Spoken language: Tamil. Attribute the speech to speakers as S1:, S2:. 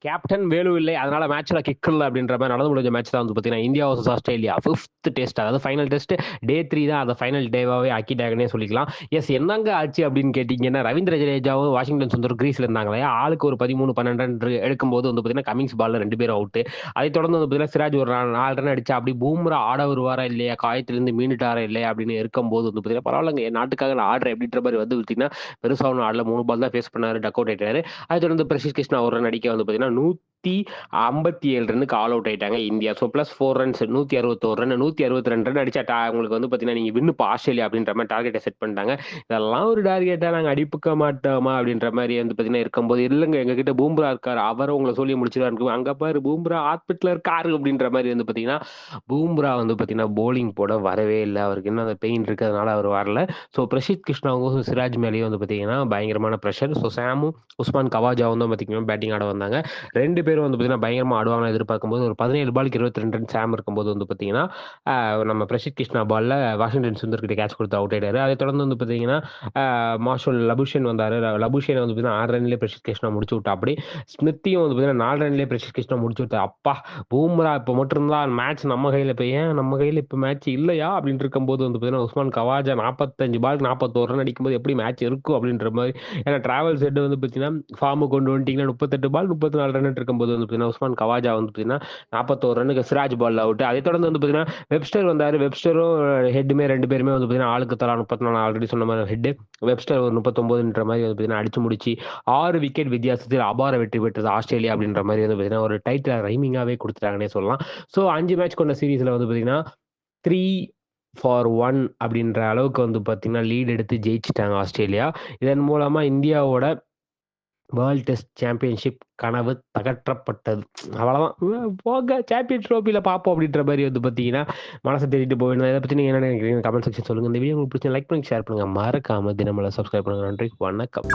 S1: கேப்டன் வேலு இல்லை, அதனால மேட்ச்ல கிக் இல்ல அப்படின்ற மாதிரி நடந்து முடிஞ்ச மேட்ச் தான் வந்து பார்த்தீங்கன்னா India versus Australia 5th test, அதாவது ஃபைனல் டெஸ்ட் டே 3 தான், அதை ஃபைனல் டேவாவே ஆக்கிட்டாங்கன்னே சொல்லிக்கலாம். எஸ், என்னங்க ஆச்சு அப்படின்னு கேட்டிங்கன்னா, ரவீந்திர ஜடேஜாவும் வாஷிங்டன் சுந்தர் கிரீஸ்ல இருந்தாங்களே, ஆளுக்கு ஒரு 13 12 ரன் எடுக்கும்போது வந்து பார்த்தீங்கன்னா கமிங்ஸ் பால்ல 2 பேரும் அவுட். அதை தொடர்ந்து வந்து பார்த்தீங்கன்னா சிராஜ் ஒரு 4 ரன் அடிச்சா அப்படி பூம்ரா ஆட வருவாரா இல்லையா, காயத்திலிருந்து மீண்டுட்டாரா இல்லையா அப்படின்னு இருக்கும்போது வந்து பார்த்தீங்கன்னா பரவாயில்லங்க, என் நாட்டுக்காக நான் ஆடுறேன் அப்படின்ற மாதிரி வந்து பார்த்தீங்கன்னா பெருசாக ஒன்றும் ஆடல, 3 பால் தான் ஃபேஸ் பண்ணாரு, டக் அவுட் ஆயிட்டாரு. அதை தொடர்ந்து பிரசித் கிருஷ்ணா ஒரு ரன் அடிக்க வந்து பார்த்தீங்கன்னா 157 ரன்னுக்கு ஆல் அவுட் ஆயிட்டாங்க India. So plus 4 runs, 161 run, 162 run அடிச்சா உங்களுக்கு வந்து பார்த்தீங்கன்னா நீங்க வின்னு ஆஸ்திரேலியா அப்படின்ற மாதிரி டார்கெட்டை செட் பண்ணிட்டாங்க. இதெல்லாம் ஒரு டார்கெட்டா நாங்கள் அடிப்புக்க மாட்டோமா அப்படின்ற மாதிரி வந்து பார்த்தீங்கன்னா இருக்கும்போது, இல்லைங்க எங்ககிட்ட பூம்ரா இருக்காரு, அவரை உங்களை சொல்லி முடிச்சிருவாரு, அங்க பாரு பூம்ரா ஹாஸ்பிட்டல் இருக்காரு அப்படின்ற மாதிரி வந்து பார்த்தீங்கன்னா பூம்ரா வந்து பார்த்தீங்கன்னா போலிங் போட வரவே இல்லை, அவருக்கு இன்னும் அந்த பெயின் இருக்கிறதுனால அவர் வரல. ஸோ பிரசித் கிருஷ்ணாவும் சிராஜ் மேலேயும் வந்து பார்த்தீங்கன்னா பயங்கரமான ப்ரெஷர். ஸோ சாமும் உஸ்மான் கவாஜா வந்து பார்த்தீங்கன்னா பேட்டிங் ஆட வந்தாங்க. 2 பேரும் வந்து பார்த்தீங்கன்னா பயங்கரமா ஆடுவாங்கன்னு எதிர்பார்க்கும்போது ஒரு 17 பாலுக்கு 22 ரன் சாம் இருக்கும்போது வந்து பார்த்தீங்கன்னா நம்ம பிரசித் கிருஷ்ணா பால்ல வாஷிங்டன் சுந்தர் கிட்ட கேட்ச் கொடுத்து அவுட் ஆயிட்டாரு. அதை தொடர்ந்து வந்து பார்த்தீங்கன்னா மார்ஷல் லபுஷன் வந்தாரு. லபுஷன் வந்து பார்த்தீங்கன்னா 6 ரன்லேயே பிரசித் கிருஷ்ணா முடிச்சு விட்டா. அப்படி ஸ்மித்தியும் வந்து பார்த்தீங்கன்னா 4 ரன்லேயே பிரசித் கிருஷ்ணா முடிச்சு விட்டா. அப்பா, பூம்ரா இப்போ மட்டும் தான் மேட்ச் நம்ம கையில், இப்போ ஏன் நம்ம கையில் இப்போ மேட்ச் இல்லையா அப்படின்னு இருக்கும்போது வந்து பார்த்தீங்கன்னா உஸ்மான் கவாஜா 45 பாலுக்கு 41 ரன் அடிக்கும்போது எப்படி மேட்ச் இருக்கும் அப்படின்ற மாதிரி. ஏன்னா டிராவல் செட் வந்து பார்த்தீங்கன்னா ஃபார்மு கொண்டு வந்துட்டீங்கன்னா 38 பால் 34 ரன் இருக்கும்போது வந்து பார்த்தீங்கன்னா உஸ்மான் கவாஜா வந்து பார்த்தீங்கன்னா 41 ரன்னுக்கு சிராஜ் பால் அவுட். அதை தொடர்ந்து வந்து பார்த்தீங்கன்னா வெப்ஸ்டர் வந்தார். வெப்ஸ்டரும் ஹெட்டுமே 2 பேருமே வந்து பார்த்தீங்கன்னா ஆளுக்கு தலா 34, ஆல்ரெடி சொன்ன மாதிரி ஹெட். வெப்ஸ்டர் ஒரு 39ன்ற மாதிரி வந்து பார்த்தீங்கன்னா அடிச்சு முடிச்சு 6 விக்கெட் வித்தியாசத்தில் அபார வெற்றி பெற்றது ஆஸ்திரேலியா அப்படின்ற மாதிரி வந்து பார்த்தீங்கன்னா ஒரு டைட்டில் ரைமிங்காகவே கொடுத்துட்டாங்கன்னே சொல்லலாம். ஸோ 5 மேட்ச் கொண்ட சீரீஸில் வந்து பார்த்தீங்கன்னா 3-1 அப்படின்ற அளவுக்கு வந்து பார்த்தீங்கன்னா லீட் எடுத்து ஜெயிச்சிட்டாங்க ஆஸ்திரேலியா. இதன் மூலமா இந்தியாவோட வேர்ல்ட் டெஸ்ட் சாம்பியன்ஷிப் கனவு தகற்றப்பட்டது. அவ்வளவுதான். போங்க சாம்பியன் ட்ரோஃபில பார்ப்போம் அப்படின்ற மாதிரி வந்து பார்த்தீங்கன்னா மனசை தேடிட்டு போயிருந்தேன். இதை பத்தி நீங்க என்ன நினைக்கிறீங்க? கமெண்ட் செக்ஷன் சொல்லுங்க. இந்த வீடியோ உங்களுக்கு பிடிச்ச லைக் பண்ணுங்க, ஷேர் பண்ணுங்க, மறக்காம தினமலர் சப்ஸ்கிரைப் பண்ணுங்க. நன்றி, வணக்கம்.